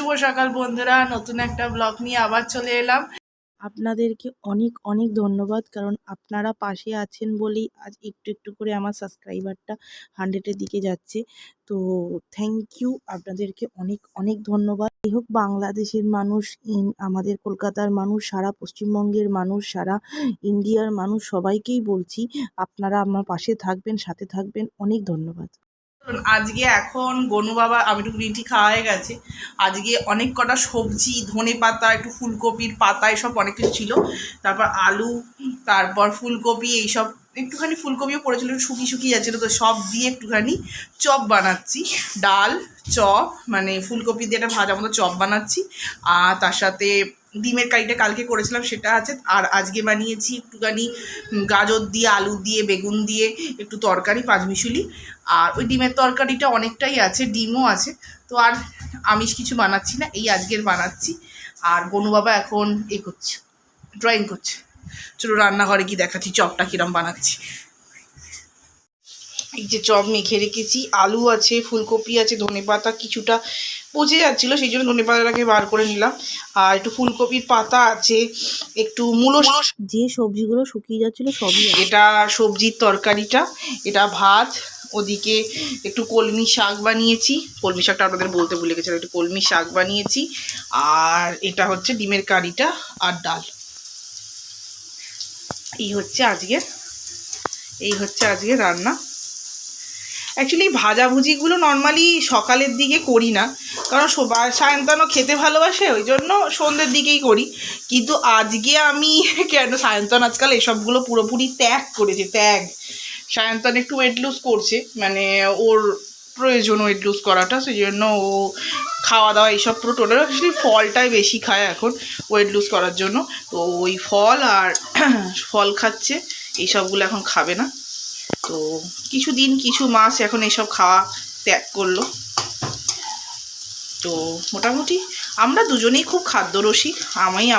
শুভ সকাল বন্ধুরা, নতুন একটা ব্লগ নিয়ে আবার চলে এলাম। আপনাদেরকে অনেক অনেক ধন্যবাদ, কারণ আপনারা পাশে আছেন বলেই আজ একটু একটু করে আমার সাবস্ক্রাইবারটা 100-এর দিকে যাচ্ছে। তো থ্যাংক ইউ, আপনাদেরকে অনেক অনেক ধন্যবাদ। যাই হোক, বাংলাদেশের মানুষ, আমাদের কলকাতার মানুষ, সারা পশ্চিমবঙ্গের মানুষ, সারা ইন্ডিয়ার মানুষ, সবাইকেই বলছি আপনারা আমার পাশে থাকবেন, সাথে থাকবেন। অনেক ধন্যবাদ। আজকে এখন গনু বাবা, আমি একটু গ্রিন টি খাওয়া হয়ে গেছে। আজকে অনেক কটা সবজি, ধনে পাতা, একটু ফুলকপির পাতা, এসব অনেক কিছু ছিল। তারপর আলু, তারপর ফুলকপি, এইসব একটুখানি ফুলকপিও পড়েছিল, একটু শুকিয়ে শুকিয়ে যাচ্ছিলো, তো সব দিয়ে একটুখানি চপ বানাচ্ছি। ডাল, চপ, মানে ফুলকপি দিয়ে একটা ভাজা মতো চপ বানাচ্ছি। আর তার সাথে ডিমের কারিটা কালকে করেছিলাম, সেটা আছে। আর আজকে বানিয়েছি একটুখানি গাজর দিয়ে, আলু দিয়ে, বেগুন দিয়ে একটু তরকারি, পাঁচমিশুলি। আর ওই ডিমের তরকারিটা অনেকটাই আছে, ডিমও আছে। তো আর আমিষ কিছু বানাচ্ছি না, এই আজকের বানাচ্ছি। আর গনু বাবা এখন করছে, ড্রয়িং করছে। চলো রান্নাঘরে কি দেখাচ্ছি চপটা কিরম বানাচ্ছি। এই যে চপ মেখে রেখেছি, আলু আছে, ফুলকপি আছে, ধনেপাতা কিছুটা পচে যাচ্ছিলো, সেই জন্য ধনেপাতাটাকে বার করে নিলাম। আর একটু ফুলকপির পাতা আছে, একটু মূলো, যে সবজিগুলো শুকিয়ে যাচ্ছিল সবই আছে। এটা সবজির তরকারিটা, এটা ভাত। ওদিকে একটু কলমি শাক বানিয়েছি, কলমি শাকটা আপনাদের বলতে ভুলে গেছিলাম, একটু কলমি শাক বানিয়েছি। আর এটা হচ্ছে ডিমের কারিটা আর ডাল। এই হচ্ছে আজকে রান্না। অ্যাকচুয়ালি ভাজাভুজিগুলো নর্মালি সকালের দিকে করি না, কারণ সায়ন্তানও খেতে ভালোবাসে, ওই জন্য সন্ধ্যের দিকেই করি। কিন্তু আজকে আমি কেন, সায়ন্তন আজকাল এসবগুলো পুরোপুরি ত্যাগ করেছে, সায়ন্তন একটু ওয়েট লুজ করছে, মানে ওর প্রয়োজন ওয়েট লুজ করাটা, সেই জন্য ও খাওয়া দাওয়া এইসব পুরো টোটাল অ্যাকচুয়ালি ফলটাই বেশি খায় এখন ওয়েট লুজ করার জন্য। তো ওই ফল আর ফল খাচ্ছে, এইসবগুলো এখন খাবে না। তো কিছু মাস এখন এসব খাওয়া ত্যাগ করলো। তো মোটামুটি আমরা দুজনেই খুব খাদ্যরসিক।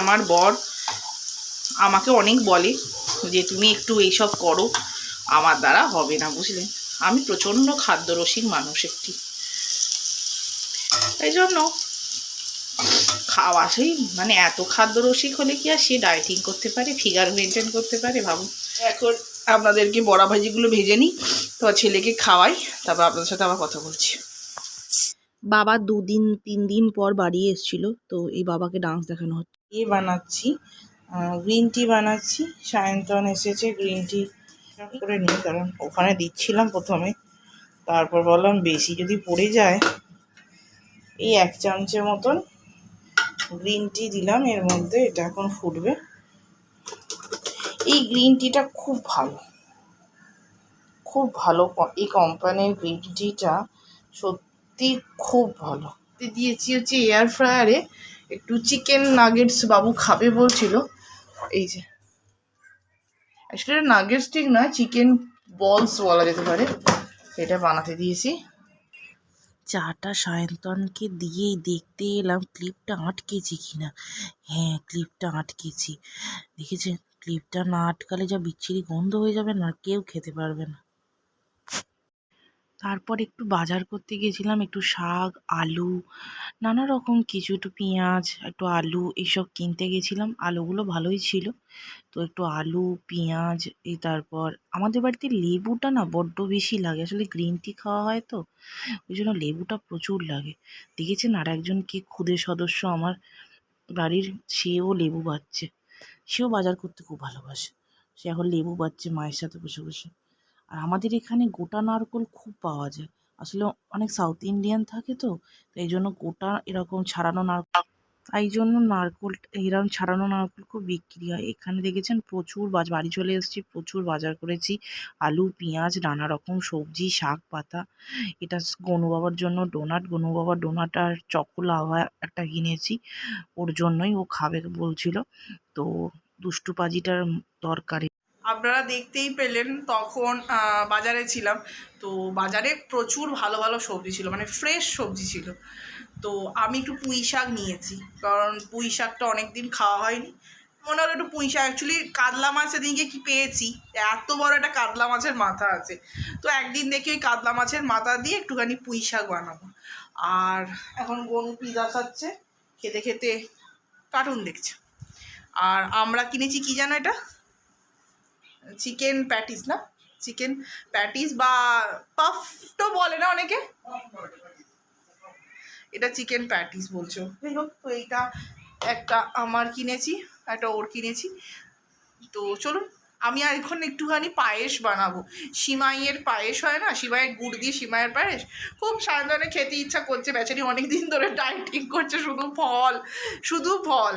আমার বর আমাকে অনেক বলে যে তুমি একটু এইসব করো, আমার দ্বারা হবে না, বুঝলেন। আমি প্রচণ্ড খাদ্যরসিক মানুষ একটি, এই জন্য খাওয়া, সেই মানে এত খাদ্যরসিক হলে কি আর সে ডায়েটিং করতে পারে, ফিগার মেনটেন করতে পারে, ভাবুন। এখন আপনাদেরকে বড়া ভাজিগুলো ভেজে নিই, তো ছেলেকে খাওয়াই, তারপর আপনাদের সাথে আবার কথা বলছি। বাবা 2-3 দিন পর বাড়ি এসেছিল, তো এই বাবাকে ডান্স দেখানো হচ্ছে। বানাচ্ছি গ্রিন টি বানাচ্ছি। সায়ন্তন এসেছে, গ্রিন টি করে নিই, কারণ ওখানে দিচ্ছিলাম প্রথমে, তারপর বললাম বেশি যদি পড়ে যায়, এই 1 চামচের মতন গ্রিন টি দিলাম এর মধ্যে। এটা এখন ফুটবে। এই গ্রিন টিটা খুব ভালো, এই কোম্পানির গ্রিন টিটা সত্যি খুব ভালো। দিয়েছি হচ্ছে এয়ার ফ্রায়ারে একটু চিকেন নাগেটস, বাবু খাবে বলছিল। এই যে অ্যাকচুয়ালি নাগেটস ঠিক নয়, চিকেন বলস বলা যেতে পারে, এটা বানাতে দিয়েছি। চাটা সায়ন্তনকে দিয়েই দেখতে এলাম ক্লিপটা আটকেছি কিনা। হ্যাঁ, ক্লিপটা আটকেছি। দেখেছেন, ক্লিপটা না আটকালে যা বিচ্ছিরি গন্ধ হয়ে যাবে না, কেউ খেতে পারবে না। তারপর একটু বাজার করতে গেছিলাম, একটু শাক, আলু, নানা রকম কিছু, একটু পেঁয়াজ, একটু আলু, এইসব কিনতে গেছিলাম। আলুগুলো ভালোই ছিল, তো একটু আলু, পেঁয়াজ, তারপর আমাদের বাড়িতে লেবুটা না বড্ড বেশি লাগে, আসলে গ্রিন টি খাওয়া হয় তো, ওই জন্য লেবুটা প্রচুর লাগে। দেখেছেন আর একজন কে ক্ষুদে সদস্য আমার বাড়ির, সেও লেবু বাচ্ছে, সেও বাজার করতে খুব ভালোবাসে, সে এখন লেবু বাচ্ছে মায়ের সাথে বসে বসে। আর আমাদের এখানে গোটা নারকোল খুব পাওয়া যায়, আসলে অনেক সাউথ ইন্ডিয়ান থাকে তো, এই জন্য গোটা এরকম ছাড়ানো নারকোল, তাই জন্য নারকোল, এরকম ছাড়ানো নারকোল খুব বিক্রি হয় এখানে। দেখেছেন প্রচুর বাড়ি চলে এসেছি, প্রচুর বাজার করেছি, আলু, পেঁয়াজ, নানা রকম সবজি, শাক পাতা। এটা গনু বাবার জন্য ডোনাট, গনু বাবার ডোনাট আর চকোলাভা একটা কিনেছি, ওর জন্যই, ও খাবে বলছিল। তো দুষ্টু পাজিটার তরকারি আপনারা দেখতেই পেলেন। তখন বাজারে ছিলাম, তো বাজারে প্রচুর ভালো ভালো সবজি ছিল, মানে ফ্রেশ সবজি ছিল। তো আমি একটু পুঁই শাক নিয়েছি, কারণ পুঁই শাকটা অনেক দিন খাওয়া হয়নি, মনে হলো একটু পুঁই শাক। অ্যাকচুয়ালি কাতলা মাছ এদিকে কি পেয়েছি, এত বড় একটা কাতলা মাছের মাথা আছে, তো একদিন দেখি ওই কাতলা মাছের মাথা দিয়ে একটুখানি পুঁই শাক বানাবো। আর এখন গনু পিৎজা খাচ্ছে, খেতে খেতে কার্টুন দেখছে। আর আমরা কিনেছি কি জানো, এটা চিকেন প্যাটিস না, চিকেন প্যাটিস বা পাফ তো বলে না অনেকে, এটা চিকেন প্যাটিস বলছো। যাই হোক, তো এইটা একটা আমার কিনেছি, একটা ওর কিনেছি। তো চলুন, আমি আর এখন একটুখানি পায়েস বানাবো। সিমাইয়ের পায়েস হয় না, সিমাইয়ের গুড় দিয়ে সিমাইয়ের পায়েস, খুব সাধারণে খেতে ইচ্ছা করছে। বেচারি অনেক দিন ধরে ডায়েটিং করছে, শুধু ফল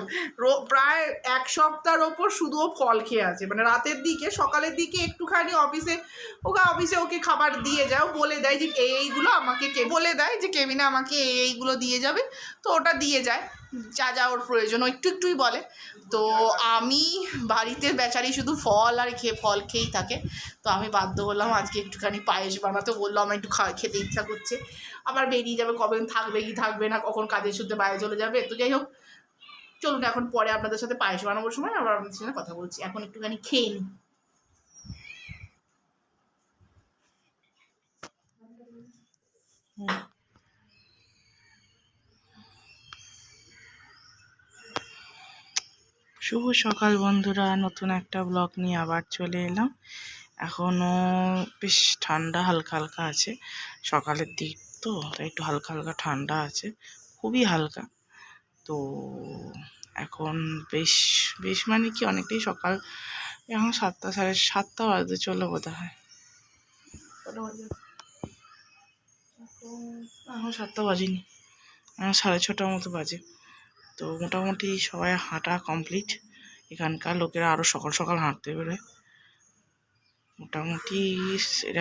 প্রায় 1 সপ্তাহের ওপর শুধু ও ফল খেয়ে আছে। মানে রাতের দিকে, সকালের দিকে একটুখানি অফিসে ওকে খাবার দিয়ে যায়, ও বলে দেয় যে এইগুলো আমাকে বলে দেয় যে কেবিনে আমাকে এইগুলো দিয়ে যাবে, তো ওটা দিয়ে যায় যা যা ওর প্রয়োজন, ও একটু একটুই বলে। তো আমি বাড়িতে বেচারি শুধু ফল খেয়েই থাকে। তো আমি বাধ্য হলাম আজকে একটুখানি পায়েস বানাতে, বললো আমার একটু খেতে ইচ্ছা করছে। আবার বেরিয়ে যাবে, কবে থাকবে কি থাকবে না, কখন কাজের সূত্রে বাইরে চলে যাবে। তো যাই হোক, চলুন এখন পরে আপনাদের সাথে পায়েস বানানোর সময় আবার আপনাদের সাথে কথা বলছি। এখন একটুখানি খেয়ে নিই। শুভ সকাল বন্ধুরা, নতুন একটা ব্লগ নিয়ে আবার চলে এলাম। এখনও বেশ ঠান্ডা হালকা হালকা আছে, সকালের দিক তো, তাই একটু হালকা হালকা ঠান্ডা আছে, খুবই হালকা। তো এখন বেশ বেশ মানে কি অনেকটাই সকাল, এখন 7টা 7:30 বাজতে চলো বোধ হয়, এখন 7টা বাজেনি, এখন 6:30 মতো বাজে। তো মোটামুটি সবাই হাঁটা কমপ্লিট। এখানকার লোকেরা আরও সকাল সকাল হাঁটতে বেরোয়, মোটামুটি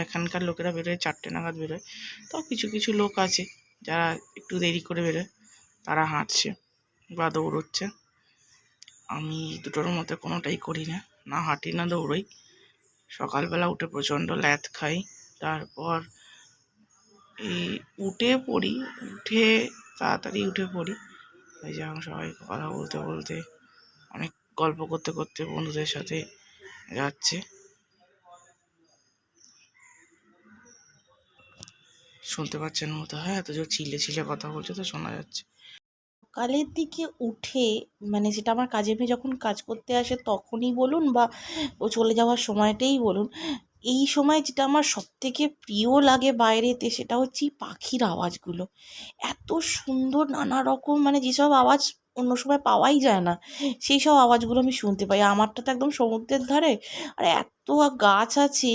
এখানকার লোকেরা বেরোয় 4টে নাগাদ বেরোয়। তাও কিছু কিছু লোক আছে যারা একটু দেরি করে বেরোয়, তারা হাঁটছে বা দৌড়চ্ছে। আমি দুটোর মধ্যে কোনোটাই করি না, না হাঁটি না দৌড়ই। সকালবেলা উঠে প্রচণ্ড ল্যাথ খাই, তারপর এই উঠে তাড়াতাড়ি উঠে পড়ি। ওই যে এখন সবাই কথা বলতে বলতে, অনেক গল্প করতে করতে বন্ধুদের সাথে যাচ্ছে। শুনতে পাচ্ছেন মতো হয়, এত জোর চিল্লে কথা বলছে তো শোনা যাচ্ছে। সকালের দিকে উঠে, মানে যেটা আমার কাজের মেয়ে যখন কাজ করতে আসে তখনই বলুন বা ও চলে যাওয়ার সময়টাই বলুন, এই সময় যেটা আমার সবথেকে প্রিয় লাগে বাইরেতে, সেটা হচ্ছে পাখির আওয়াজগুলো। এত সুন্দর নানা রকম, মানে যেসব আওয়াজ অন্য সময় পাওয়াই যায় না, সেই সব আওয়াজগুলো আমি শুনতে পাই। আমারটা তো একদম সমুদ্রের ধারে, আর এত গাছ আছে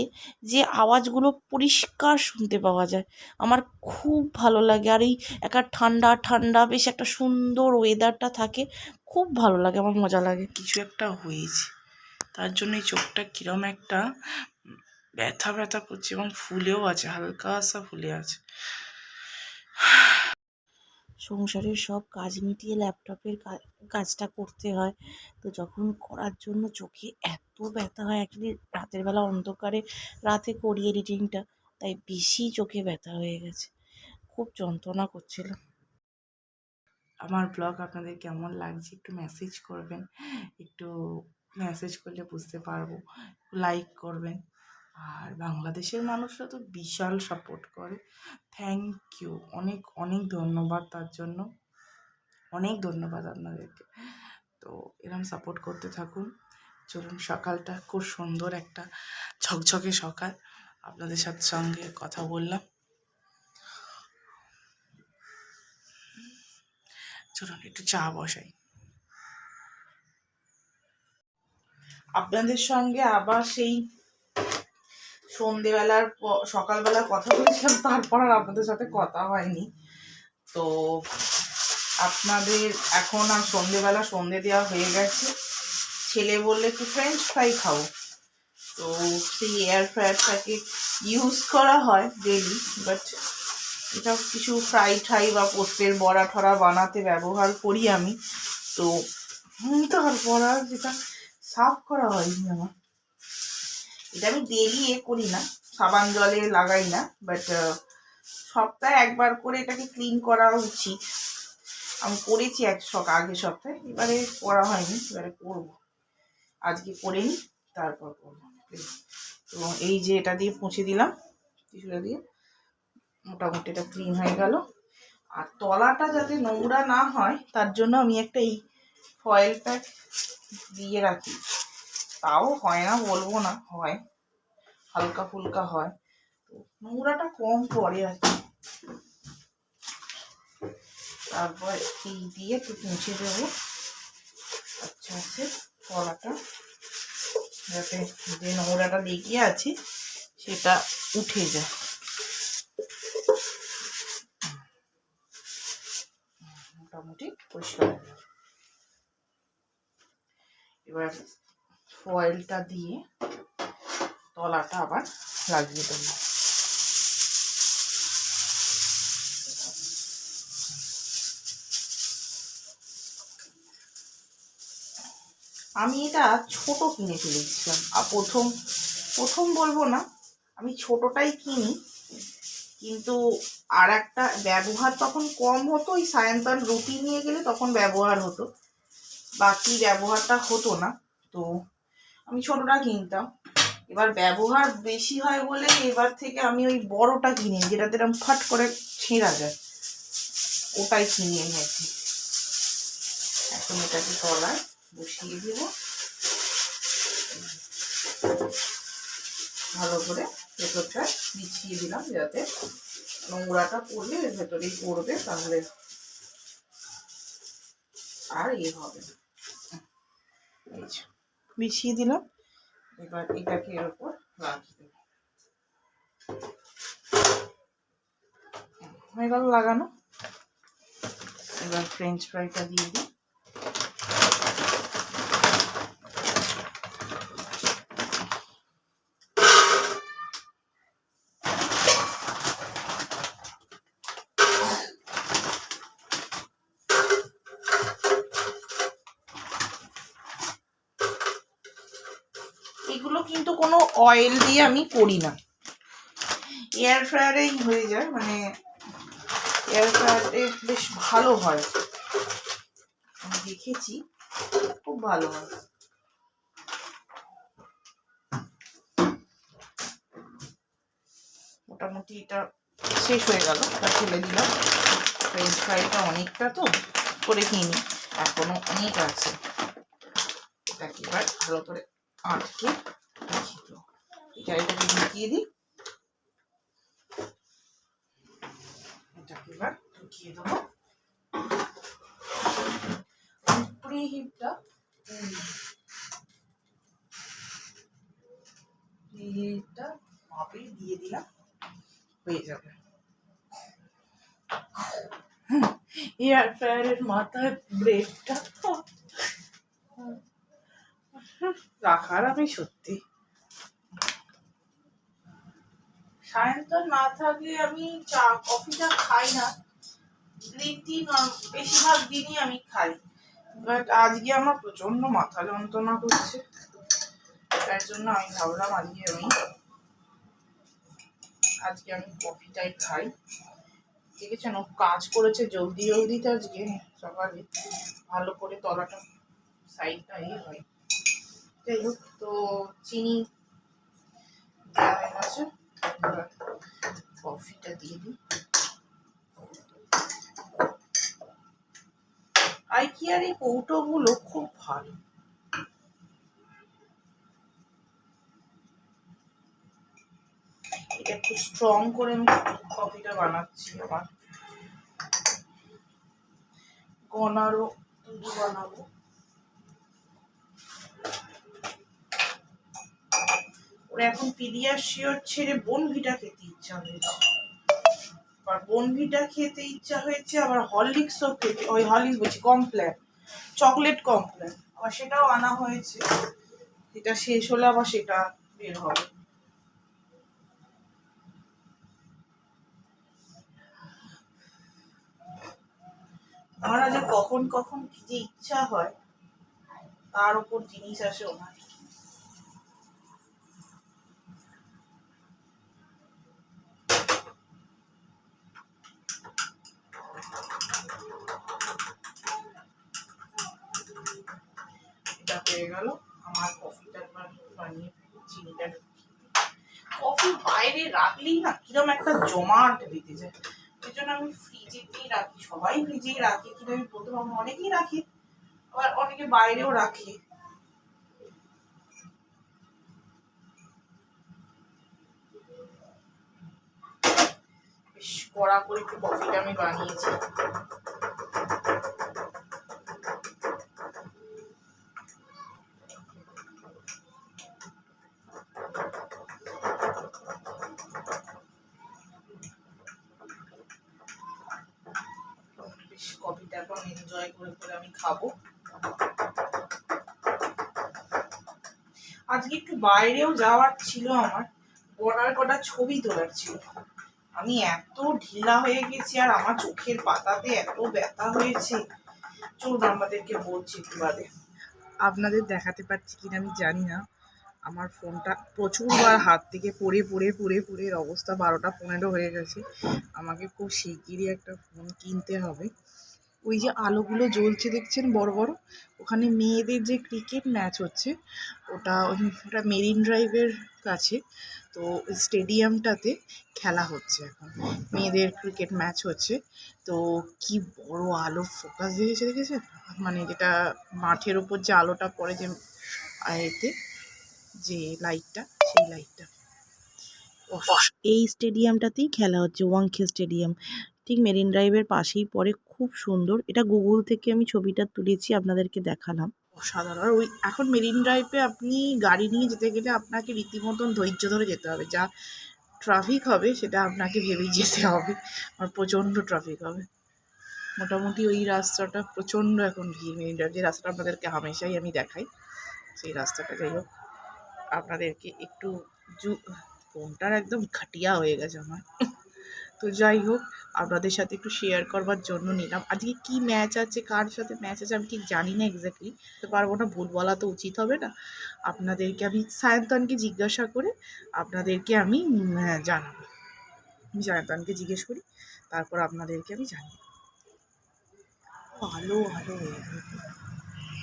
যে আওয়াজগুলো পরিষ্কার শুনতে পাওয়া যায়। আমার খুব ভালো লাগে। আর এই একটা ঠান্ডা ঠান্ডা বেশ একটা সুন্দর ওয়েদারটা থাকে, খুব ভালো লাগে, আমার মজা লাগে। কিছু একটা হয়েছে, তার জন্যই চোখটা কীরম একটা ব্যথা ব্যথা করছে এবং ফুলেও আছে, হালকা ফুলে আছে। সংসারের সব কাজ মিটিয়ে ল্যাপটপের কাজটা করতে হয়, তো যখন করার জন্য চোখে এত ব্যথা হয়, অ্যাকচুয়ালি রাতের বেলা অন্ধকারে রাতে করি এডিটিংটা, তাই বেশি চোখে ব্যথা হয়ে গেছে, খুব যন্ত্রণা করছিল। আমার ব্লগ আপনাদের কেমন লাগছে একটু মেসেজ করবেন, একটু মেসেজ করলে বুঝতে পারবো, লাইক করবেন। আর বাংলাদেশের মানুষরা তো বিশাল সাপোর্ট করে, থ্যাংক ইউ, অনেক অনেক ধন্যবাদ, তার জন্য অনেক ধন্যবাদ আপনাদেরকে। তো এরকম সাপোর্ট করতে থাকুন। চলুন, সকালটা খুব সুন্দর একটা ঝকঝকে সকাল, আপনাদের সঙ্গে কথা বললাম। চলুন একটু চা বসাই। আপনাদের সঙ্গে আবার সেই সন্ধেবেলার সকালবেলা কথা বলেছিলাম, তারপর আর আপনাদের সাথে কথা হয়নি। তো আপনাদের এখন আর সন্ধেবেলা সন্ধে দেওয়া হয়ে গেছে। ছেলে বললে একটু ফ্রেঞ্চ ফ্রাই খাবো, তো সেই এয়ার ফ্রায়ারটাকে ইউজ করা হয় ডেলি, বাট এটা কিছু ফ্রাই ঠাই বা পোস্তের বড়া ঠরা বানাতে ব্যবহার করি আমি। তো তারপর আর যেটা সাফ করা হয়নি আমার, এটা আমি ডেলি করি না, সাবান জলে লাগাই না, বাট সপ্তাহে একবার করে এটাকে ক্লিন করা উচিত। আমি করেছি আগের সপ্তাহে, এবারে করা হয়নি, এবারে করবো, আজকে করে নিই তারপর করবো। তো এই যে এটা দিয়ে মুছে দিলাম টিস্যুটা দিয়ে, মোটামুটি এটা ক্লিন হয়ে গেল। আর তলাটা যাতে নোংরা না হয় তার জন্য আমি একটা এই ফয়েল প্যাক দিয়ে রাখি। তাও হয় না বলবো না, হয়, হালকা ফুলকা হয়, তো নোংরাটা কম পড়ে আর কি। তারপর এই দিয়ে একটু মুছে দেবো আচ্ছা আছে তলাটা, যাতে যে নোংরাটা লেগে আছে সেটা উঠে যায়। মোটামুটি পরিষ্কার হয়ে যাবে। এবার ফয়েলটা দিয়ে তলাটা আবার লাগিয়ে দেবো। আমি এটা ছোট কিনে ফেলেছিলাম, আর প্রথম বলবো না, আমি ছোটটাই কিনি, কিন্তু আর একটা ব্যবহার তখন কম হতো, ওই সায়ন্তন রুটি নিয়ে গেলে তখন ব্যবহার হতো, বাকি ব্যবহারটা হতো না, তো আমি ছোটটা কিনতাম। এবার ব্যবহার বেশি হয় বলে এবার থেকে আমি ওই বড়টা কিনি, যেটাতে এরকম ফাট করে ছেঁড়া যায়, ওটাই কিনে এনেছি। এখন এটাকে তলায় বসিয়ে দেব, ভালো করে ভেতরটা বিছিয়ে দিলাম, যাতে নোংরাটা পড়লে এর ভেতরেই পড়বে, তাহলে আর হবে না। বিছিয়ে দিলাম, এবার এটাকে এর উপর রাখি দেব। হয়ে গেল লাগানো। এবার ফ্রেঞ্চ ফ্রাইটা দিয়ে দিই। এগুলো কিন্তু কোনো অয়েল দিয়ে আমি করি না, এয়ার ফ্রায়ারেই হয়ে যায়, মানে এয়ার ফ্রায়ারে বেশ ভালো হয়, আমি দেখেছি খুব ভালো হয়। মোটামুটি এটা শেষ হয়ে গেল, তা ফেলে দিলাম। ফ্রেঞ্চ ফ্রাইটা অনেকটা তো করে কিনি, এখনো অনেক আছে, এটাকে এবার ভালো করে আটকে রেখে দেবো। এটাকে ঢুকিয়ে দিই, এটাকে এবার ঢুকিয়ে দেবো। প্রিহিটটা মাপে দিয়ে দিলাম, হয়ে যাবে। এয়ার ফ্রায়ারের মাথায় ব্রেডটা রাখার আমি সত্যি, সায়ন্তন না থাকলে আমি চা কফিটা খাই না, গ্রিন টি বেশিরভাগ দিনই আমি খাই, বাট আজকে আমার প্রচন্ড মাথা যন্ত্রণা করছে, তার জন্য আমি ভাবলাম আজকে আমি কফিটাই খাই। দেখেছেন ও কাজ করেছে জলদি জলদিতে আজকে সকালে, ভালো করে তলাটা সাইডটা হয়। যাই হোক, তো চিনি দেওয়া হয়ে গেছে, কফিটা দিয়ে দিই। আইকিয়ার এই কৌটোগুলো খুব ভালো, এটা একটু স্ট্রং করে আমি কফিটা বানাচ্ছি, আমার গনারও দুধ বানাবো। ওর এখন পিডিয়াশিওর ছেড়ে বোনভিটা খেতে ইচ্ছা হয়েছে, আবার বোনভিটা খেতে ইচ্ছা হয়েছে, আবার হরলিক্সও খেতে, ওই হরলিক্স বলছি কমপ্ল্যান, চকলেট কমপ্ল্যান, আবার সেটাও আনা হয়েছে, এটা শেষ হলে আবার সেটা বের হবে। আমার যে কখন কখন কি যে ইচ্ছা হয় তার উপর জিনিস আসে ওনার। এটা হয়ে গেল আমার কফিটা, বানিয়ে চিনিটা, কফি বাইরে রাখলেই না কিরম একটা জমাট বেঁধে যায়, ওই জন্য আমি ফ্রিজেতেই রাখি, সবাই ফ্রিজেই রাখে, কিন্তু আমি প্রথম অনেকেই রাখি, আবার অনেকে বাইরেও রাখে। বেশ কড়া করে একটু কফিটা আমি বানিয়েছি। বেশ কফিটা এখন এনজয় করে করে আমি খাবো। আজকে একটু বাইরেও যাওয়ার ছিল, আমার কটা ছবি তোলার ছিল। আমি এত ঢিলা হয়ে গেছি আর আমার চোখের পাতাতে এত ব্যথা হয়েছে, চলুন আমাদেরকে বলছি একটু বাদে। আপনাদের দেখাতে পাচ্ছি কিনা আমি জানি না, আমার ফোনটা প্রচুরবার হাত থেকে পড়ে পড়ে পড়ে পড়ে এর অবস্থা 12টা 15 হয়ে গেছে। আমাকে খুব শিগগিরই একটা ফোন কিনতে হবে। ওই যে আলোগুলো জ্বলছে দেখছেন বড় বড়, ওখানে মেয়েদের যে ক্রিকেট ম্যাচ হচ্ছে, ওটা মেরিন ড্রাইভের কাছে, তো স্টেডিয়ামটাতে খেলা হচ্ছে এখন, মেয়েদের ক্রিকেট ম্যাচ হচ্ছে। তো কি বড় আলো ফোকাস দিয়েছে দেখেছেন, মানে যেটা মাঠের ওপর যে আলোটা পড়ে, যে এতে যে লাইটটা, সেই লাইটটা। এই স্টেডিয়ামটাতেই খেলা হচ্ছে, ওয়াংখে স্টেডিয়াম, ঠিক মেরিন ড্রাইভের পাশেই পড়ে। খুব সুন্দর, এটা গুগল থেকে আমি ছবিটা তুলেছি, আপনাদেরকে দেখালাম। অসাধারণ। আর ওই এখন মেরিন ড্রাইভে আপনি গাড়ি নিয়ে যেতে গেলে আপনাকে রীতিমতন ধৈর্য ধরে যেতে হবে, যা ট্রাফিক হবে সেটা আপনাকে ভেবেই যেতে হবে, আর প্রচণ্ড ট্রাফিক হবে। মোটামুটি ওই রাস্তাটা প্রচণ্ড এখন ভিড়, মেরিন ড্রাইভ যে রাস্তাটা আপনাদেরকে হামেশাই আমি দেখাই, সেই রাস্তাটা। যাই হোক, আপনাদেরকে একটু ফোনটার একদম ঘাটিয়া হয়ে গেছে আমার। তো যাই হোক, আপনাদের সাথে একটু শেয়ার করবার জন্য নিলাম। আজকে কি ম্যাচ আছে, কার সাথে ম্যাচ আছে আমি ঠিক জানি না এক্স্যাক্টলি, তো পারবো না, ভুল বলা তো উচিত হবে না। আপনাদেরকে আমি সায়ন্তনকে জিজ্ঞাসা করে আপনাদেরকে আমি জানাবো। আমি সায়ন্তনকে জিজ্ঞেস করি, তারপর আপনাদেরকে আমি জানি। আলো আলো হয়ে গেছে,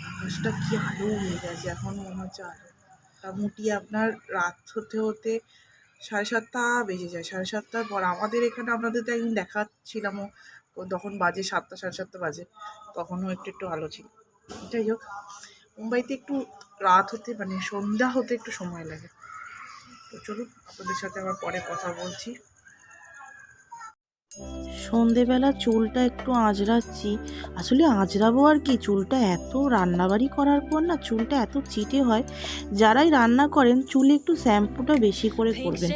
আকাশটা কি আলো হয়ে গেছে, এখন মনে হচ্ছে আলো। মোটামুটি আপনার রাত হতে হতে 7:30 বেজে যায়, 7:30টার পর আমাদের এখানে, আপনাদের তো একদিন দেখাচ্ছিলামও, তখন বাজে 7টা 7:30 বাজে, তখনও একটু একটু আলো ছিল। যাই হোক, মুম্বাইতে একটু রাত হতে, মানে সন্ধ্যা হতে একটু সময় লাগে। তো চলুন, আপনাদের সাথে আবার পরে কথা বলছি। সন্ধেবেলা চুলটা একটু আঁচড়াচ্ছি, আসলে আঁচড়াবো আর কি, চুলটা এত রান্নাবাড়ি করার পর না চুলটা এত চিটে হয়। যারাই রান্না করেন চুলে একটু শ্যাম্পুটা বেশি করে করবেন,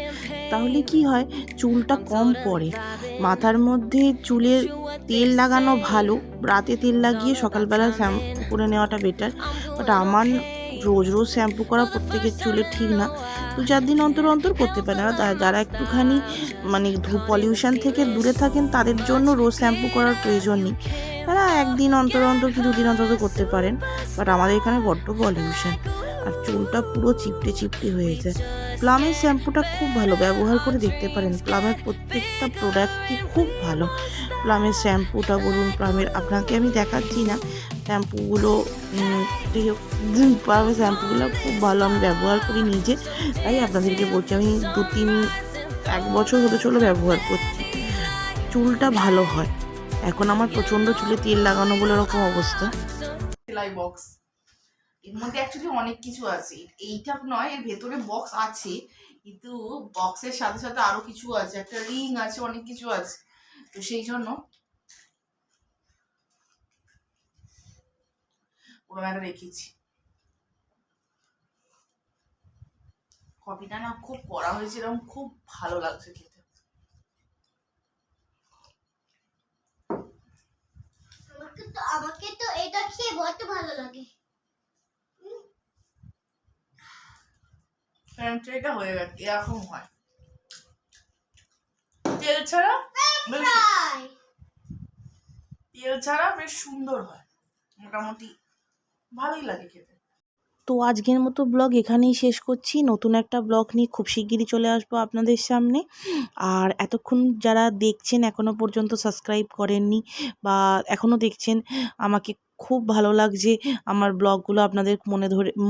তাহলে কি হয় চুলটা কম পড়ে। মাথার মধ্যে চুলের তেল লাগানো ভালো, রাতে তেল লাগিয়ে সকালবেলা শ্যাম্পু করে নেওয়াটা বেটার। বাট আমার রোজ রোজ শ্যাম্পু করা প্রত্যেকের চুলে ঠিক না, 2-4 দিন অন্তর অন্তর করতে পারে না। যারা একটুখানি মানে পলিউশন থেকে দূরে থাকেন তাদের জন্য রোজ শ্যাম্পু করার প্রয়োজন নেই, তারা একদিন অন্তর অন্তর কি 2 দিন অন্তর করতে পারেন। বাট আমাদের এখানে বড্ড পলিউশন, আর চুলটা পুরো চিপটে চিপটে হয়ে যায়। প্লামের শ্যাম্পুটা খুব ভালো, ব্যবহার করে দেখতে পারেন, প্লামের প্রত্যেকটা প্রোডাক্টই খুব ভালো। প্লামের শ্যাম্পুটা বলুন, প্লামের আপনাকে আমি দেখাচ্ছি না শ্যাম্পুগুলো, প্লামের শ্যাম্পুগুলো খুব ভালো, আমি ব্যবহার করি নিজে, তাই আপনাদেরকে বলছি। আমি 1 বছর হতে চলো ব্যবহার করছি, চুলটা ভালো হয়। এখন আমার প্রচণ্ড চুলে তেল লাগানো বলে এরকম অবস্থা। সেলাই বক্স, এর মধ্যে অ্যাকচুয়ালি অনেক কিছু আছে, এইটা নয়, এর ভেতরে বক্স আছে, কিন্তু বক্সের সাথে সাথে আরো কিছু আছে, একটা রিং আছে, অনেক কিছু আছে। তো সেই জন্য ওরকম রেখেছি। কফিটা না খুব কড়া হয়েছে, এরকম খুব ভালো লাগছে খেতে। আমাকে তো এটা খেয়ে বড় ভালো লাগে। এটা হয়ে গেছে, এরকম হয় তেল ছাড়া, তেল ছাড়া বেশ সুন্দর হয়, মোটামুটি ভালোই লাগে খেতে। তো আজকের মতো ব্লগ এখানেই শেষ করছি, নতুন একটা ব্লগ নিয়ে খুব শিগগিরই চলে আসবো আপনাদের সামনে। আর এতক্ষণ যারা দেখছেন এখনও পর্যন্ত সাবস্ক্রাইব করেননি বা এখনও দেখছেন, আমাকে খুব ভালো লাগছে আমার ব্লগগুলো আপনাদের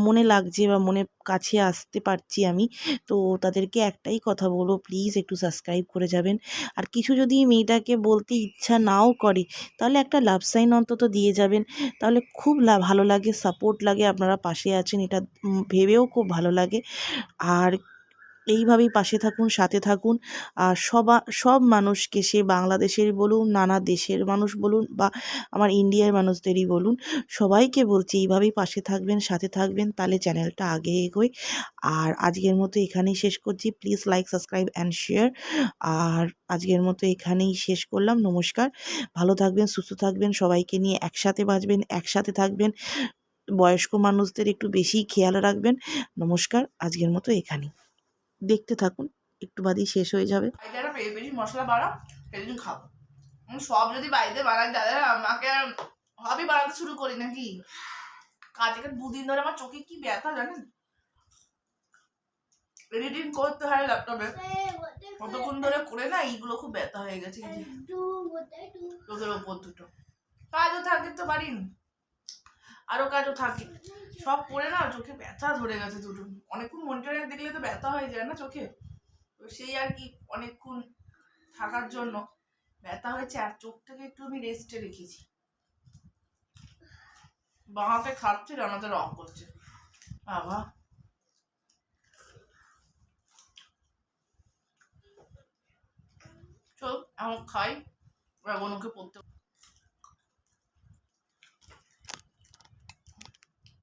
মনে লাগছে বা মনে কাছে আসতে পারছি আমি। তো তাদেরকে একটাই কথা বলবো, প্লিজ একটু সাবস্ক্রাইব করে যাবেন। আর কিছু যদি মেয়েটাকে বলতে ইচ্ছা নাও করে তাহলে একটা লাভ সাইন অন্তত দিয়ে যাবেন, তাহলে খুব ভালো লাগে, সাপোর্ট লাগে, আপনারা পাশে আছেন এটা ভেবেও খুব ভালো লাগে। আর এইভাবেই পাশে থাকুন, সাথে থাকুন। আর সব মানুষকে, সে বাংলাদেশের বলুন, নানা দেশের মানুষ বলুন বা আমার ইন্ডিয়ার মানুষদেরই বলুন, সবাইকে বলছি এইভাবেই পাশে থাকবেন, সাথে থাকবেন, তাহলে চ্যানেলটা আগে এগোয়। আর আজকের মতো এখানেই শেষ করছি। Please like, subscribe and share. আর আজকের মতো এখানেই শেষ করলাম। নমস্কার। ভালো থাকবেন, সুস্থ থাকবেন, সবাইকে নিয়ে একসাথে বাঁচবেন, একসাথে থাকবেন। বয়স্ক মানুষদের একটু বেশিই খেয়াল রাখবেন। নমস্কার। আজকের মতো এখানেই। দেখতে থাকুন, একটু বাদেই শেষ হয়ে যাবে। বাড়িতে একটা বেশি বেশি মশলা বাড়া সেদিন খাবো। সব যদি বাড়িতে বানাই তাহলে আমাকে আর হবি বানাতে শুরু করি নাকি? আজকে 2 দিন ধরে আমার চোখে কি ব্যথা জানেন? এডিটিং করতে হয় ল্যাপটপে, কতক্ষণ ধরে করে না এইগুলো খুব ব্যথা হয়ে গেছে চোখের ওপর দুটো। কাজও থাকে তো বাড়ির, আরো কাজও থাকে, সব করে না চোখে ব্যথা ধরে গেছে দুটো। অনেকক্ষণ মনিটরে দেখলে তো ব্যথা হয়ে যায় না চোখে, তো সেই আর কি অনেকক্ষণ থাকার জন্য ব্যথা হয়েছে। আর চোখটাকে একটু আমি রেস্টে রেখেছি। বাঁ হাতে খাচ্ছে, ডান হাতে রং করছে। বাবা, চল এখন খাই, এখন ওকে পড়তে